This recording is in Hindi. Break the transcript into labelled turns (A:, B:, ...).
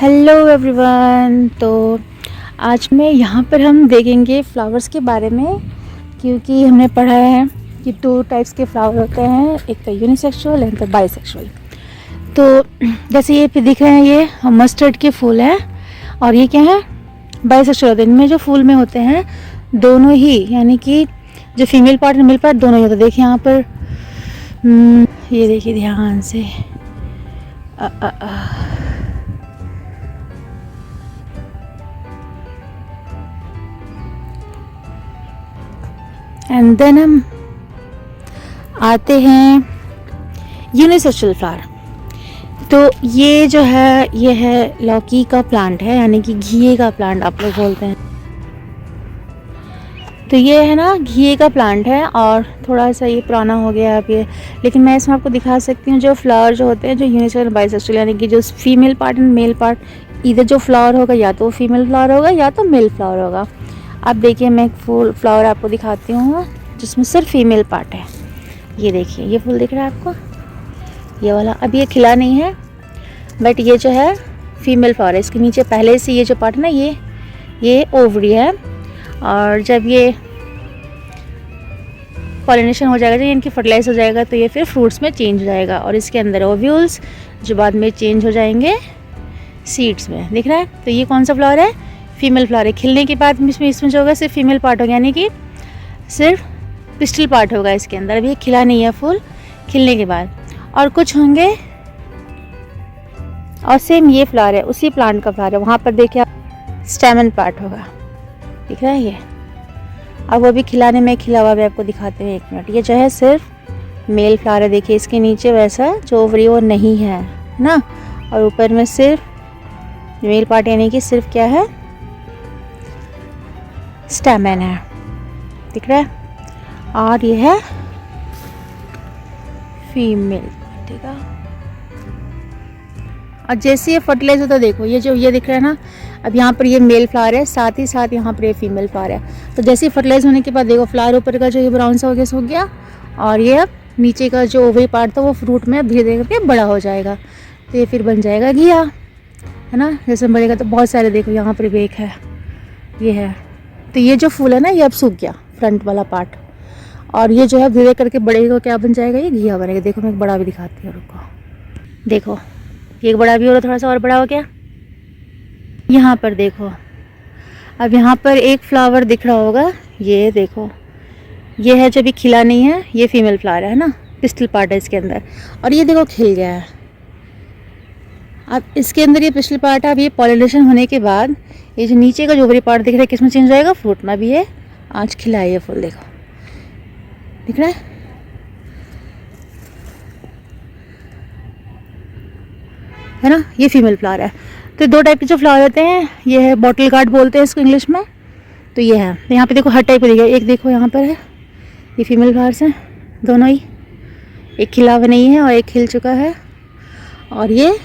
A: Hello everyone. तो आज में यहाँ पर हम देखेंगे फ्लावर्स के बारे में, क्योंकि हमने पढ़ा है कि 2 टाइप्स के फ्लावर होते हैं, एक तो यूनिसेक्सुअल एंड तो बाइसेक्सुअल। तो जैसे ये पे दिख रहे हैं, ये मस्टर्ड के फूल हैं और ये क्या है, बाइसेक्सुअल होते हैं। इनमें जो फूल में होते हैं दोनों ही, यानी कि जो फीमेल पार्ट और मेल पार्ट दोनों ही होते हैं। देखिए यहाँ पर ये देखिए ध्यान से एंड देन हम आते हैं यूनिसेक्सुअल फ्लावर। तो ये जो है, ये है लौकी का प्लांट है, यानी कि घिए का प्लांट आप लोग बोलते हैं। तो ये है ना, घिए का प्लांट है और थोड़ा सा ये पुराना हो गया अब ये, लेकिन मैं इसमें आपको दिखा सकती हूँ जो फ्लावर जो होते हैं, जो यूनिसेक्सुअल बाइसेक्सुअल, यानी कि जो female part and male part, इधर जो फ्लावर होगा या तो फीमेल फ्लावर होगा या तो मेल फ्लावर होगा। अब देखिए मैं एक फूल फ्लावर आपको दिखाती हूँ जिसमें सिर्फ फीमेल पार्ट है। ये देखिए, ये फूल दिख रहा है आपको, ये वाला। अब ये खिला नहीं है, बट ये जो है फीमेल फ्लावर है। इसके नीचे पहले से ये जो पार्ट है ना, ये ओवरी है, और जब ये पॉलिनेशन हो जाएगा, जब इनकी फर्टिलाइज हो जाएगा, तो ये फिर फ्रूट्स में चेंज हो जाएगा और इसके अंदर ओव्यूल्स जो बाद में चेंज हो जाएंगे सीड्स में। दिख रहा है? तो ये कौन सा फ्लावर है? फीमेल फ्लावर है। खिलने के बाद इसमें जो होगा सिर्फ फीमेल पार्ट होगा, यानी कि सिर्फ पिस्टल पार्ट होगा इसके अंदर। अभी खिला नहीं है फूल, खिलने के बाद। और कुछ होंगे, और सेम ये फ्लावर है, उसी प्लांट का फ्लावर है। वहाँ पर देखिए आप स्टेमन पार्ट होगा, दिख रहा है ये। अब वो भी खिलाने में खिला हुआ भी आपको दिखाते हैं, 1 मिनट। ये जो है सिर्फ मेल फ्लावर है। देखिए इसके नीचे वैसा जो ओवरी वो नहीं है ना, और ऊपर में सिर्फ मेल पार्ट, यानी कि सिर्फ क्या है, स्टेमन है। दिख रहा है? और ये है फीमेल, ठीक है। और जैसे ये फर्टिलाइज होता है, देखो ये दिख रहा है ना, अब यहाँ पर ये मेल फ्लावर है, साथ ही साथ यहाँ पर ये फीमेल फ्लावर है। तो जैसे ही फर्टिलाइज होने के बाद देखो फ्लावर ऊपर का जो ये ब्राउन सा हो गया, सूख गया, और ये अब नीचे का जो ओवरी पार्ट था वो फ्रूट में धीरे धीरे करके बड़ा हो जाएगा। तो ये फिर बन जाएगा घिया, है ना। जैसे बढ़ेगा तो बहुत सारे, देखो यहाँ पर भी एक है, ये है। तो ये जो फूल है ना, ये अब सूख गया फ्रंट वाला पार्ट, और ये जो है धीरे करके बढ़ेगा, क्या बन जाएगा, ये घिया बनेगा। देखो मैं एक बड़ा भी दिखाती हूँ, रुको। देखो ये एक बड़ा भी हो रहा, थोड़ा सा और बड़ा हो गया। यहाँ पर देखो, अब यहाँ पर एक फ्लावर दिख रहा होगा, ये देखो, ये है जो भी खिला नहीं है, ये फीमेल फ्लावर है ना, पिस्टल पार्ट है इसके अंदर। और ये देखो खिल गया है। अब इसके अंदर ये पिस्टल पार्ट है। अब ये पॉलिनेशन होने के बाद ये जो नीचे का जो ओवरी पार्ट दिख रहा है, किसमें चेंज हो जाएगा, फ्रूट में। भी ये आज खिला है ये फूल, देखो दिख रहा है ना। ये फीमेल फ्लावर है। तो 2 टाइप के जो फ्लावर होते हैं, ये है बॉटल गार्ड बोलते हैं इसको इंग्लिश में। तो ये है, तो यहाँ पे देखो हर टाइप का दिखेगा। एक देखो यहाँ पर है, ये फीमेल फ्लावर्स हैं दोनों ही, एक खिला हुआ नहीं है और एक खिल चुका है, और ये